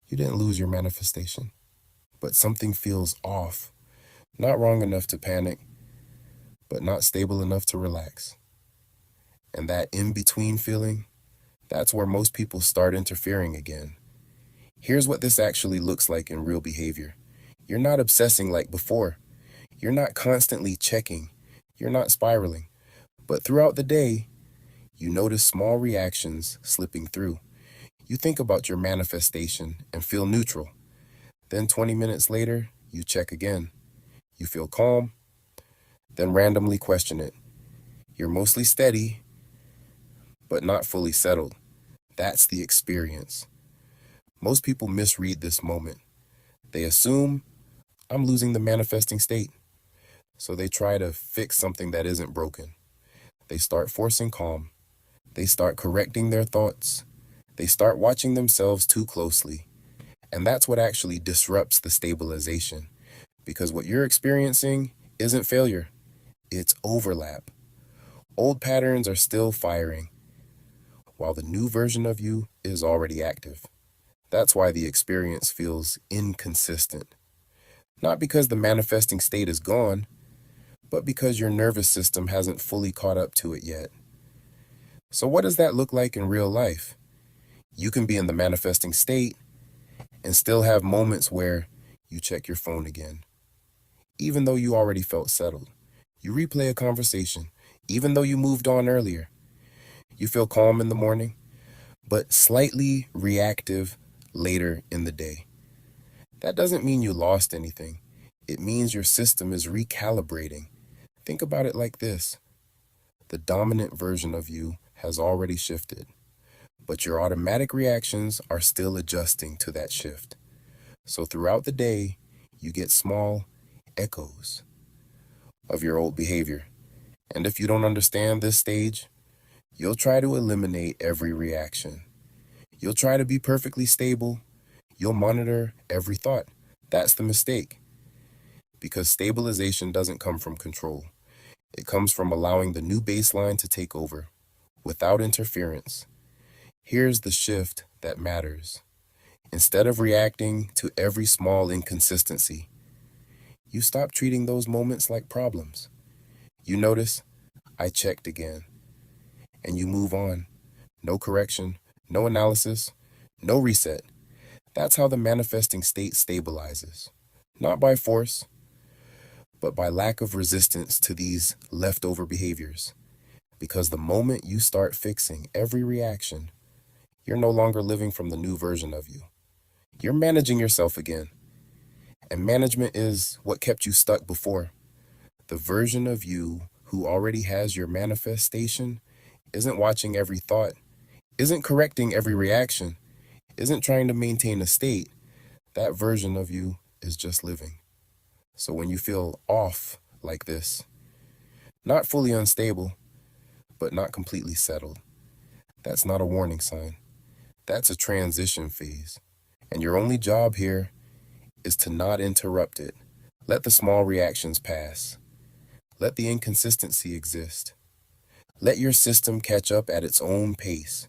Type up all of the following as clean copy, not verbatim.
You didn't lose your manifestation, but something feels off. Not wrong enough to panic, but not stable enough to relax. And that in-between feeling, that's where most people start interfering again. Here's what this actually looks like in real behavior. You're not obsessing like before. You're not constantly checking. You're not spiraling. But throughout the day, you notice small reactions slipping through. You think about your manifestation and feel neutral. Then 20 minutes later, you check again. You feel calm, then randomly question it. You're mostly steady, but not fully settled. That's the experience. Most people misread this moment. They assume I'm losing the manifesting state. So they try to fix something that isn't broken. They start forcing calm. They start correcting their thoughts. They start watching themselves too closely. And that's what actually disrupts the stabilization. Because what you're experiencing isn't failure, it's overlap. Old patterns are still firing, while the new version of you is already active. That's why the experience feels inconsistent. Not because the manifesting state is gone, but because your nervous system hasn't fully caught up to it yet. So what does that look like in real life? You can be in the manifesting state and still have moments where you check your phone again, even though you already felt settled. You replay a conversation, even though you moved on earlier. You feel calm in the morning, but slightly reactive later in the day. That doesn't mean you lost anything. It means your system is recalibrating. Think about it like this. The dominant version of you has already shifted, but your automatic reactions are still adjusting to that shift. So throughout the day, you get small echoes of your old behavior. And if you don't understand this stage, you'll try to eliminate every reaction. You'll try to be perfectly stable. You'll monitor every thought. That's the mistake. Because stabilization doesn't come from control. It comes from allowing the new baseline to take over, without interference. Here's the shift that matters. Instead of reacting to every small inconsistency, you stop treating those moments like problems. You notice, I checked again. And you move on. No correction, no analysis, no reset. That's how the manifesting state stabilizes. Not by force, but by lack of resistance to these leftover behaviors. Because the moment you start fixing every reaction, you're no longer living from the new version of you. You're managing yourself again. And management is what kept you stuck before. The version of you who already has your manifestation isn't watching every thought, isn't correcting every reaction, isn't trying to maintain a state. That version of you is just living. So when you feel off like this, not fully unstable, but not completely settled, that's not a warning sign. That's a transition phase. And your only job here is to not interrupt it. Let the small reactions pass. Let the inconsistency exist. Let your system catch up at its own pace.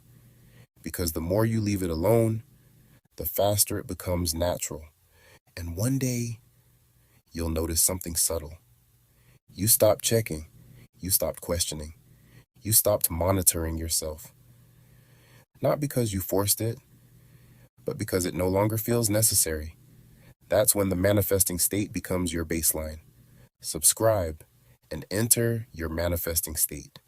Because the more you leave it alone, the faster it becomes natural. And one day, you'll notice something subtle. You stopped checking. You stopped questioning. You stopped monitoring yourself. Not because you forced it, but because it no longer feels necessary. That's when the manifesting state becomes your baseline. Subscribe and enter your manifesting state.